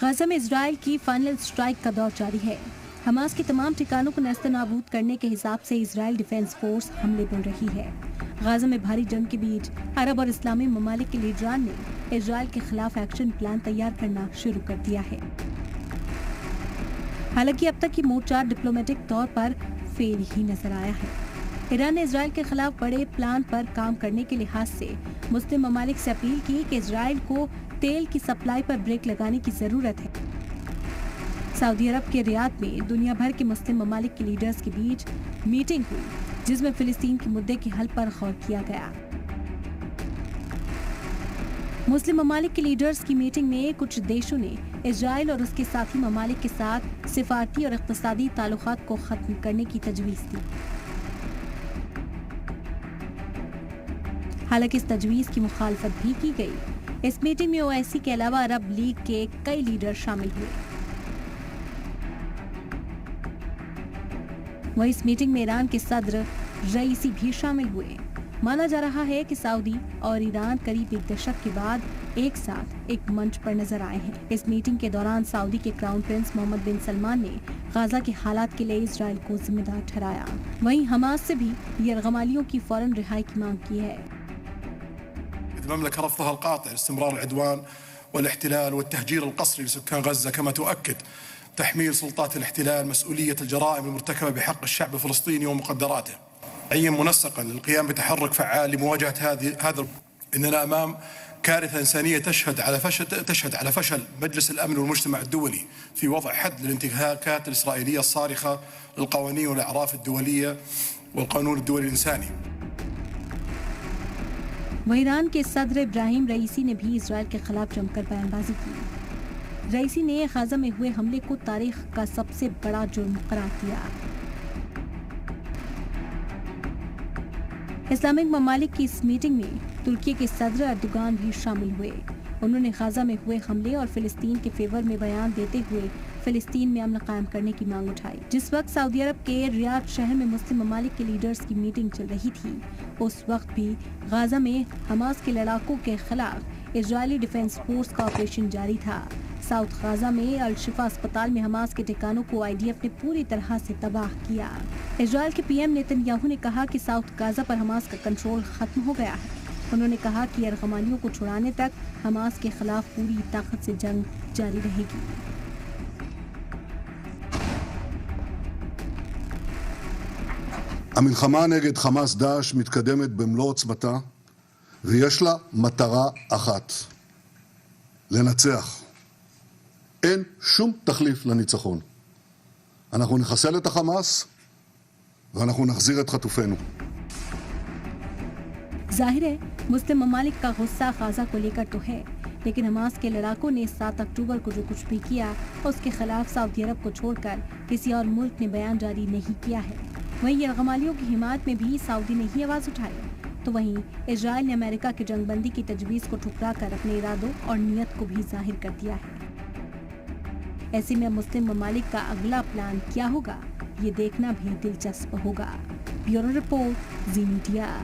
غزہ میں اسرائیل کی final strike کا دور جاری ہے۔ حماس کے تمام ٹھکانوں کو نیست و نابود کرنے کے حساب سے اسرائیل ڈیفنس فورس حملے بول رہی ہے۔ غزہ میں بھاری جنگ کے بیچ عرب اور اسلامی ممالک کے لیڈران نے اسرائیل کے خلاف ایکشن پلان تیار کرنا شروع کر دیا ہے۔ حالانکہ اب تک یہ مورچہ ڈپلومیٹک طور پر فیل ہی نظر آیا ہے۔ ایران نے اسرائیل کے خلاف بڑے پلان پر کام کرنے کے لحاظ سے مسلم ممالک سے اپیل کی کہ اسرائیل کو تیل کی سپلائی پر بریک لگانے کی ضرورت ہے۔ سعودی عرب کے ریاض میں دنیا بھر کے مسلم ممالک کے لیڈرز کے بیچ میٹنگ ہوئی، جس میں فلسطین کے مدعے کے حل پر غور کیا گیا۔ مسلم ممالک کے لیڈرز کی میٹنگ میں کچھ دیشوں نے اسرائیل اور اس کے ساتھی ممالک کے ساتھ سفارتی اور اقتصادی تعلقات کو ختم کرنے کی تجویز دی۔ حالانکہ اس تجویز کی مخالفت بھی کی گئی۔ اس میٹنگ میں OIC کے علاوہ عرب لیگ کے کئی لیڈر شامل ہوئے۔ وہیں اس میٹنگ میں ایران کے صدر رئیسی بھی شامل ہوئے۔ مانا جا رہا ہے کہ سعودی اور ایران قریب ایک دشک کے بعد ایک ساتھ ایک منچ پر نظر آئے ہیں۔ اس میٹنگ کے دوران سعودی کے کراؤن پرنس محمد بن سلمان نے غزہ کے حالات کے لیے اسرائیل کو ذمہ دار ٹھہرایا۔ وہیں حماس سے بھی یرغمالیوں کی فوراً رہائی کی مانگ کی ہے۔ المملكة رفضها القاطع لاستمرار العدوان والاحتلال والتهجير القسري لسكان غزة، كما تؤكد تحميل سلطات الاحتلال مسؤولية الجرائم المرتكبة بحق الشعب الفلسطيني ومقدراته. عين منسقا للقيام بتحرك فعال لمواجهة هذا. إننا أمام كارثة إنسانية تشهد على فشل مجلس الأمن والمجتمع الدولي في وضع حد للانتهاكات الإسرائيلية الصارخة للقوانين والأعراف الدولية والقانون الدولي الإنساني. وہ ایران کے صدر ابراہیم رئیسی نے بھی اسرائیل کے خلاف جم کر بیان بازی کی۔ رئیسی نے غزہ میں ہوئے حملے کو تاریخ کا سب سے بڑا جرم قرار دیا۔ اسلامک ممالک کی اس میٹنگ میں ترکی کے صدر اردوغان بھی شامل ہوئے۔ انہوں نے غزہ میں ہوئے حملے اور فلسطین کے فیور میں بیان دیتے ہوئے فلسطین میں امن قائم کرنے کی مانگ اٹھائی۔ جس وقت سعودی عرب کے ریاض شہر میں مسلم ممالک کے لیڈرز کی میٹنگ چل رہی تھی، اس وقت بھی غزہ میں حماس کے لڑاکوں کے خلاف اسرائیلی ڈیفنس فورس کا آپریشن جاری تھا۔ ساؤتھ غزہ میں الشفا اسپتال میں حماس کے ٹھکانوں کو IDF نے پوری طرح سے تباہ کیا۔ اسرائیل کے PM نیتن یاہو نے کہا کہ ساؤتھ غزہ پر حماس کا کنٹرول ختم ہو گیا ہے۔ انہوں نے کہا کہ یرغمالیوں کو چھڑانے تک حماس کے خلاف پوری طاقت سے جنگ جاری رہے گی۔ המלחמה נגד חמאס דאעש מתקדמת במלוא עוצמתה, ויש לה מטרה אחת: לנצח. אין שום תחליף לניצחון. אנחנו נחסל את החמאס ואנחנו נחזיר את חטופינו. ظاہر ہے مسلم ممالک کا غصہ غزہ کو لے کر تو ہے، لیکن حماس کے لڑاکوں نے 7 اکتوبر کو جو کچھ بھی کیا اس کے خلاف سعودی عرب کو چھوڑ کر کسی اور ملک نے بیان جاری نہیں کیا ہے۔ وہیں یرغمالیوں کی حمایت میں بھی سعودی نے ہی آواز اٹھائی، تو وہیں اسرائیل نے امریکہ کی جنگ بندی کی تجویز کو ٹھکرا کر اپنے ارادوں اور نیت کو بھی ظاہر کر دیا ہے۔ ایسے میں مسلم ممالک کا اگلا پلان کیا ہوگا، یہ دیکھنا بھی دلچسپ ہوگا۔ بیورو رپورٹ، زی میڈیا۔